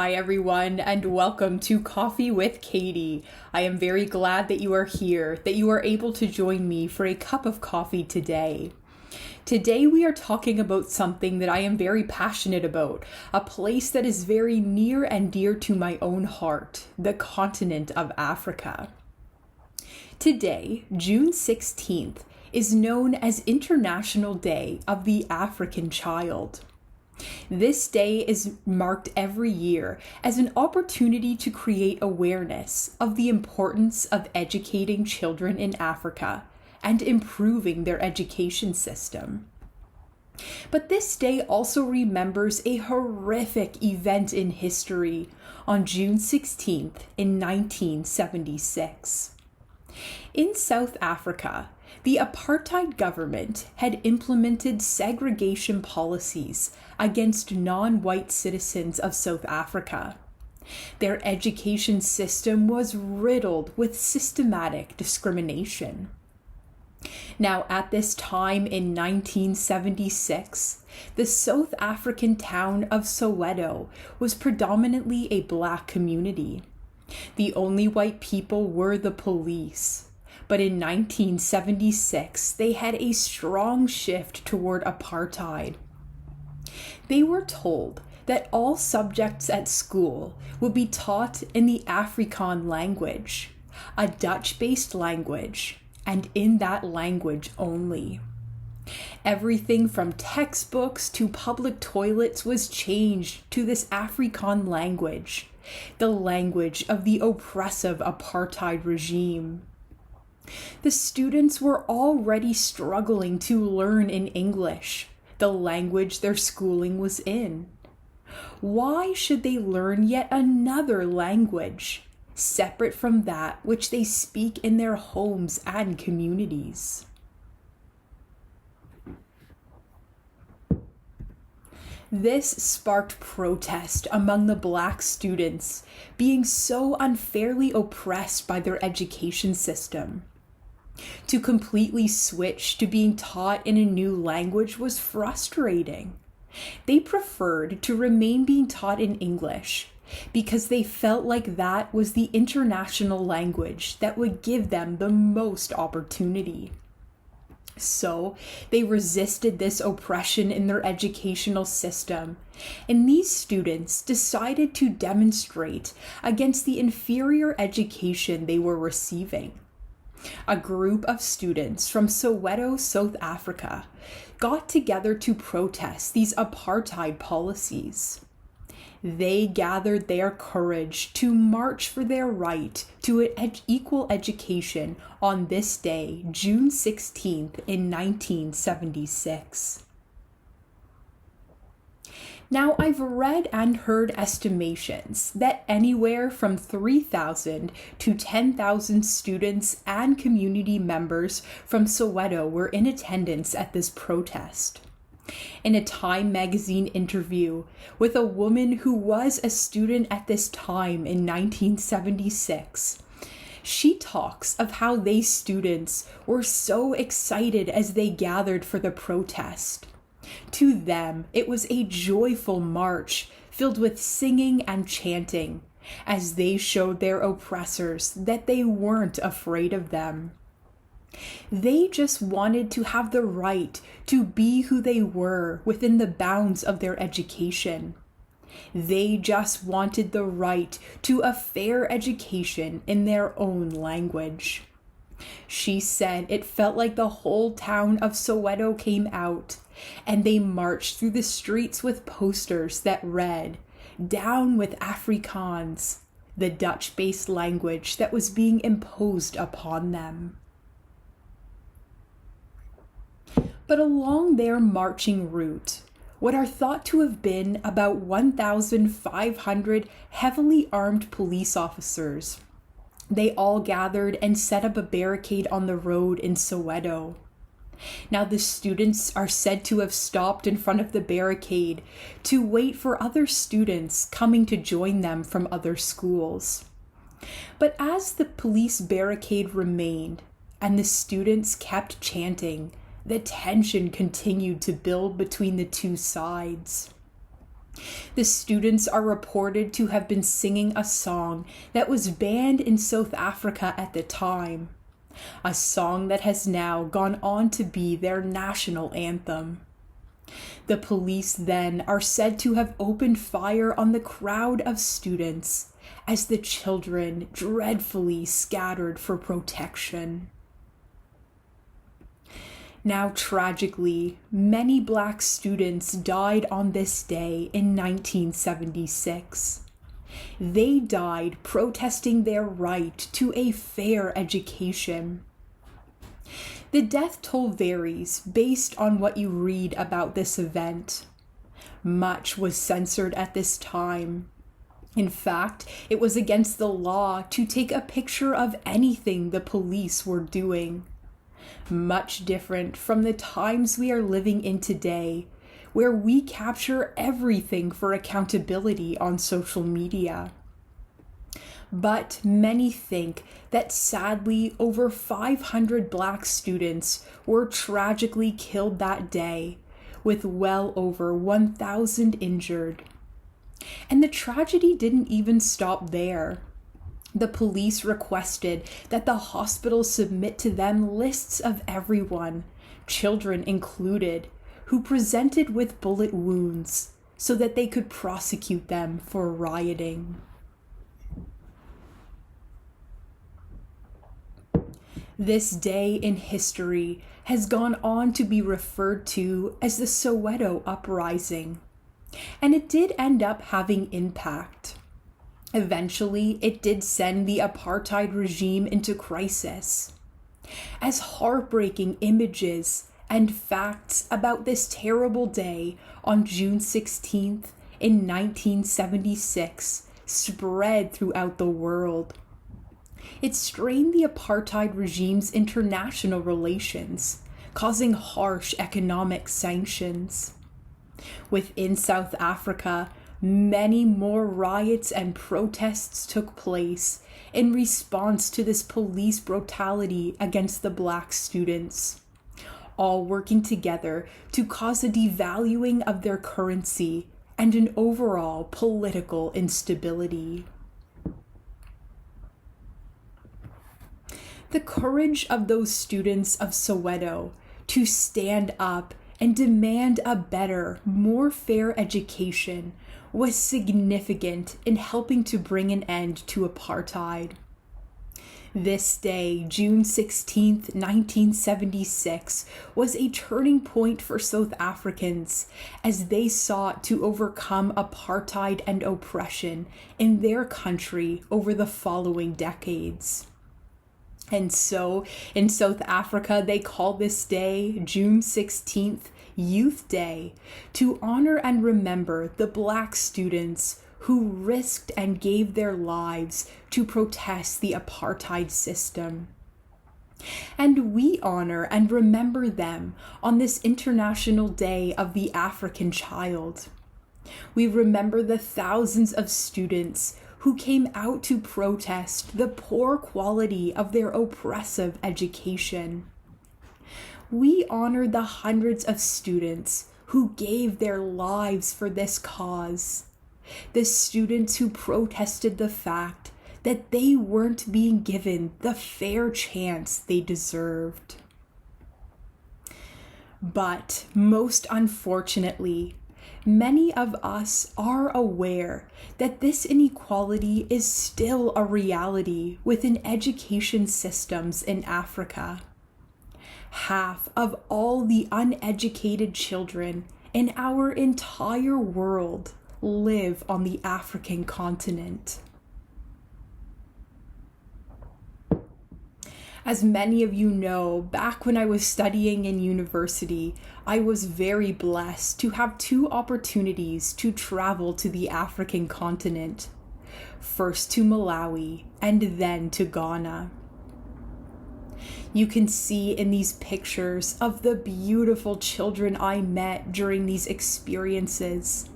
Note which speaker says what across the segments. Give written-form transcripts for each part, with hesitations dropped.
Speaker 1: Hi everyone, and welcome to Coffee with Katie. I am very glad that you are here, that you are able to join me for a cup of coffee today. Today we are talking about something that I am very passionate about, a place that is very near and dear to my own heart, the continent of Africa. Today, June 16th, is known as International Day of the African Child. This day is marked every year as an opportunity to create awareness of the importance of educating children in Africa and improving their education system. But this day also remembers a horrific event in history on June 16th in 1976. In South Africa, the apartheid government had implemented segregation policies against non-white citizens of South Africa. Their education system was riddled with systematic discrimination. Now, at this time in 1976, the South African town of Soweto was predominantly a black community. The only white people were the police. But in 1976, they had a strong shift toward apartheid. They were told that all subjects at school would be taught in the Afrikaans language, a Dutch-based language, and in that language only. Everything from textbooks to public toilets was changed to this Afrikaans language, the language of the oppressive apartheid regime. The students were already struggling to learn in English, the language their schooling was in. Why should they learn yet another language, separate from that which they speak in their homes and communities? This sparked protest among the black students, being so unfairly oppressed by their education system. To completely switch to being taught in a new language was frustrating. They preferred to remain being taught in English because they felt like that was the international language that would give them the most opportunity. So they resisted this oppression in their educational system, and these students decided to demonstrate against the inferior education they were receiving. A group of students from Soweto, South Africa, got together to protest these apartheid policies. They gathered their courage to march for their right to an equal education on this day, June 16th in 1976. Now, I've read and heard estimations that anywhere from 3,000 to 10,000 students and community members from Soweto were in attendance at this protest. In a Time magazine interview with a woman who was a student at this time in 1976, she talks of how they students were so excited as they gathered for the protest. To them, it was a joyful march filled with singing and chanting, as they showed their oppressors that they weren't afraid of them. They just wanted to have the right to be who they were within the bounds of their education. They just wanted the right to a fair education in their own language. She said it felt like the whole town of Soweto came out, and they marched through the streets with posters that read, "Down with Afrikaans," the Dutch-based language that was being imposed upon them. But along their marching route, what are thought to have been about 1,500 heavily armed police officers, they all gathered and set up a barricade on the road in Soweto. Now, the students are said to have stopped in front of the barricade to wait for other students coming to join them from other schools. But as the police barricade remained and the students kept chanting, the tension continued to build between the two sides. The students are reported to have been singing a song that was banned in South Africa at the time, a song that has now gone on to be their national anthem. The police then are said to have opened fire on the crowd of students as the children dreadfully scattered for protection. Now, tragically, many Black students died on this day in 1976. They died protesting their right to a fair education. The death toll varies based on what you read about this event. Much was censored at this time. In fact, it was against the law to take a picture of anything the police were doing. Much different from the times we are living in today, where we capture everything for accountability on social media. But many think that sadly over 500 Black students were tragically killed that day, with well over 1,000 injured. And the tragedy didn't even stop there. The police requested that the hospital submit to them lists of everyone, children included, who presented with bullet wounds so that they could prosecute them for rioting. This day in history has gone on to be referred to as the Soweto Uprising, and it did end up having impact. Eventually, it did send the apartheid regime into crisis. As heartbreaking images and facts about this terrible day on June 16th in 1976 spread throughout the world, it strained the apartheid regime's international relations, causing harsh economic sanctions. Within South Africa, many more riots and protests took place in response to this police brutality against the Black students, all working together to cause a devaluing of their currency and an overall political instability. The courage of those students of Soweto to stand up and demand a better, more fair education was significant in helping to bring an end to apartheid. This day, June 16, 1976, was a turning point for South Africans as they sought to overcome apartheid and oppression in their country over the following decades. And so, in South Africa, they call this day, June 16th, Youth Day, to honor and remember the Black students who risked and gave their lives to protest the apartheid system. And we honor and remember them on this International Day of the African Child. We remember the thousands of students who came out to protest the poor quality of their oppressive education. We honor the hundreds of students who gave their lives for this cause, the students who protested the fact that they weren't being given the fair chance they deserved. But most unfortunately, many of us are aware that this inequality is still a reality within education systems in Africa. Half of all the uneducated children in our entire world live on the African continent. As many of you know, back when I was studying in university, I was very blessed to have two opportunities to travel to the African continent. First to Malawi and then to Ghana. You can see in these pictures of the beautiful children I met during these experiences.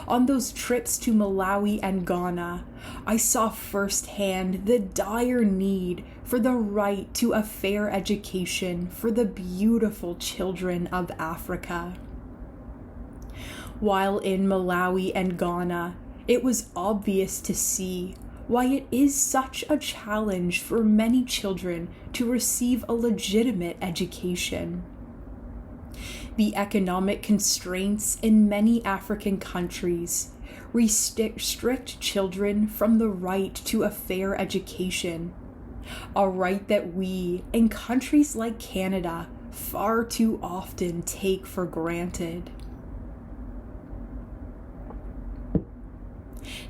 Speaker 1: On those trips to Malawi and Ghana, I saw firsthand the dire need for the right to a fair education for the beautiful children of Africa. While in Malawi and Ghana, it was obvious to see why it is such a challenge for many children to receive a legitimate education. The economic constraints in many African countries restrict children from the right to a fair education, a right that we, in countries like Canada, far too often take for granted.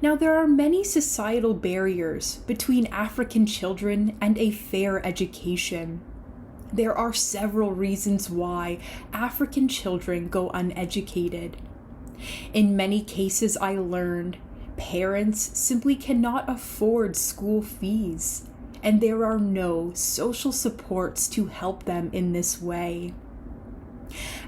Speaker 1: Now, there are many societal barriers between African children and a fair education. There are several reasons why African children go uneducated. In many cases, I learned parents simply cannot afford school fees, and there are no social supports to help them in this way.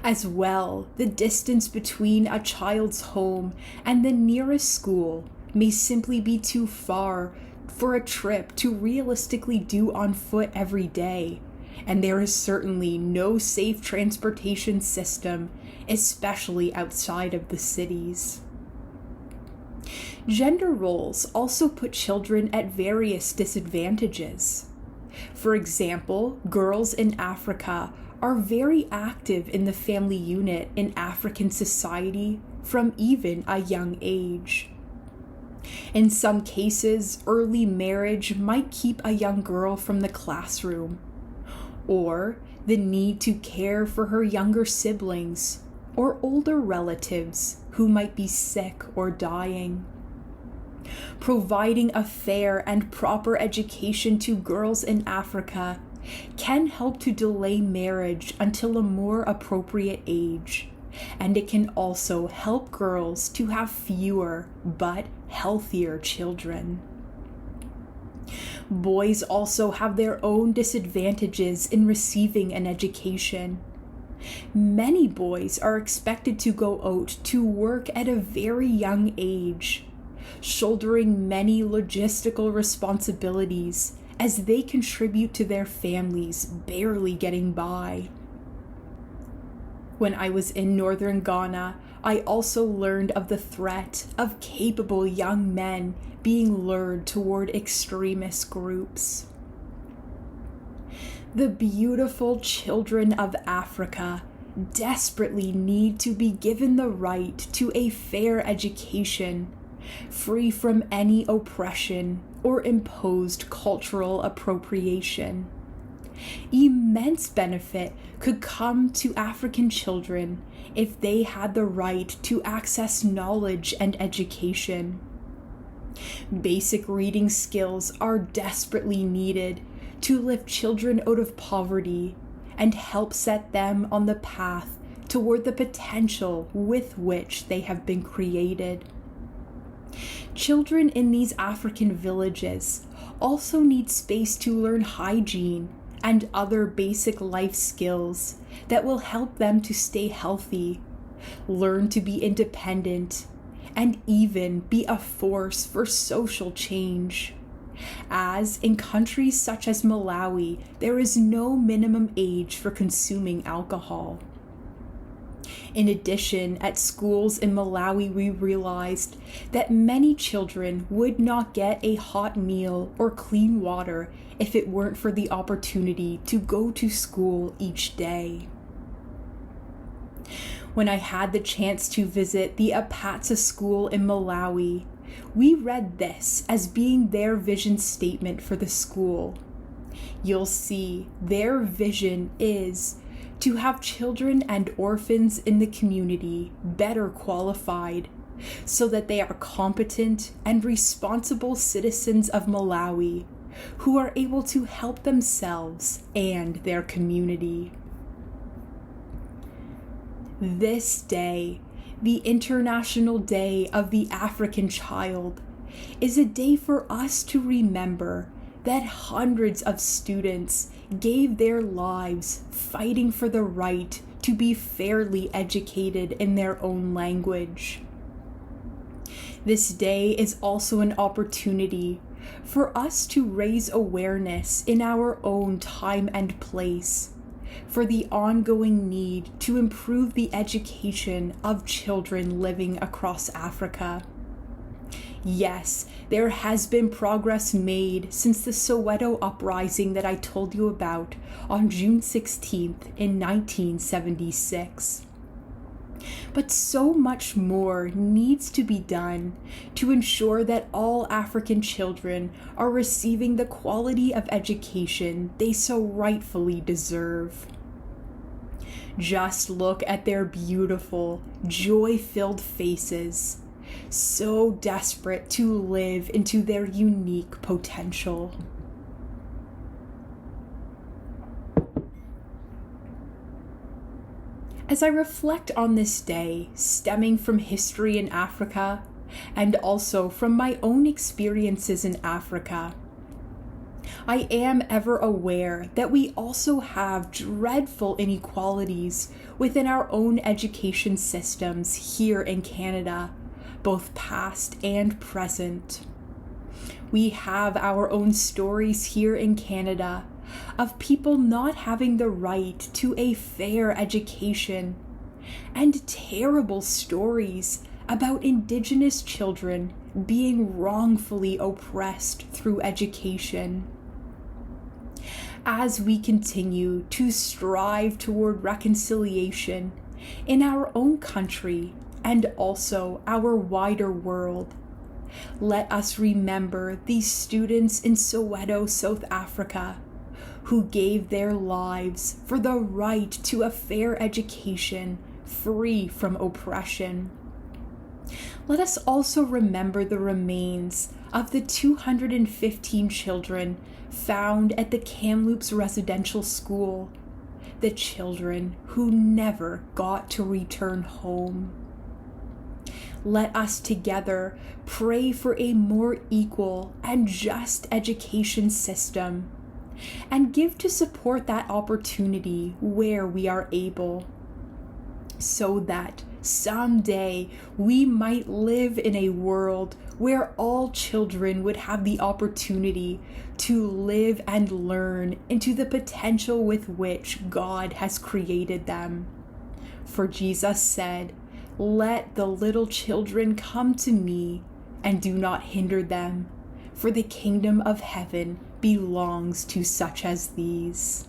Speaker 1: As well, the distance between a child's home and the nearest school may simply be too far for a trip to realistically do on foot every day, and there is certainly no safe transportation system, especially outside of the cities. Gender roles also put children at various disadvantages. For example, girls in Africa are very active in the family unit in African society from even a young age. In some cases, early marriage might keep a young girl from the classroom, or the need to care for her younger siblings or older relatives who might be sick or dying. Providing a fair and proper education to girls in Africa can help to delay marriage until a more appropriate age, and it can also help girls to have fewer but healthier children. Boys also have their own disadvantages in receiving an education. Many boys are expected to go out to work at a very young age, shouldering many logistical responsibilities as they contribute to their families barely getting by. When I was in northern Ghana, I also learned of the threat of capable young men being lured toward extremist groups. The beautiful children of Africa desperately need to be given the right to a fair education, free from any oppression or imposed cultural appropriation. Immense benefit could come to African children if they had the right to access knowledge and education. Basic reading skills are desperately needed to lift children out of poverty and help set them on the path toward the potential with which they have been created. Children in these African villages also need space to learn hygiene and other basic life skills that will help them to stay healthy, learn to be independent, and even be a force for social change. As in countries such as Malawi, there is no minimum age for consuming alcohol. In addition, at schools in Malawi, we realized that many children would not get a hot meal or clean water if it weren't for the opportunity to go to school each day. When I had the chance to visit the Apatsa school in Malawi, we read this as being their vision statement for the school. You'll see their vision is to have children and orphans in the community better qualified so that they are competent and responsible citizens of Malawi who are able to help themselves and their community. This day, the International Day of the African Child, is a day for us to remember that hundreds of students gave their lives fighting for the right to be fairly educated in their own language. This day is also an opportunity for us to raise awareness in our own time and place for the ongoing need to improve the education of children living across Africa. Yes, there has been progress made since the Soweto uprising that I told you about on June 16th in 1976. But so much more needs to be done to ensure that all African children are receiving the quality of education they so rightfully deserve. Just look at their beautiful, joy-filled faces, so desperate to live into their unique potential. As I reflect on this day, stemming from history in Africa, and also from my own experiences in Africa, I am ever aware that we also have dreadful inequalities within our own education systems here in Canada, both past and present. We have our own stories here in Canada of people not having the right to a fair education, and terrible stories about Indigenous children being wrongfully oppressed through education. As we continue to strive toward reconciliation in our own country and also our wider world, let us remember these students in Soweto, South Africa, who gave their lives for the right to a fair education free from oppression. Let us also remember the remains of the 215 children found at the Kamloops Residential School, the children who never got to return home. Let us together pray for a more equal and just education system, and give to support that opportunity where we are able, so that someday we might live in a world where all children would have the opportunity to live and learn into the potential with which God has created them. For Jesus said, "Let the little children come to me, and do not hinder them, for the kingdom of heaven belongs to such as these."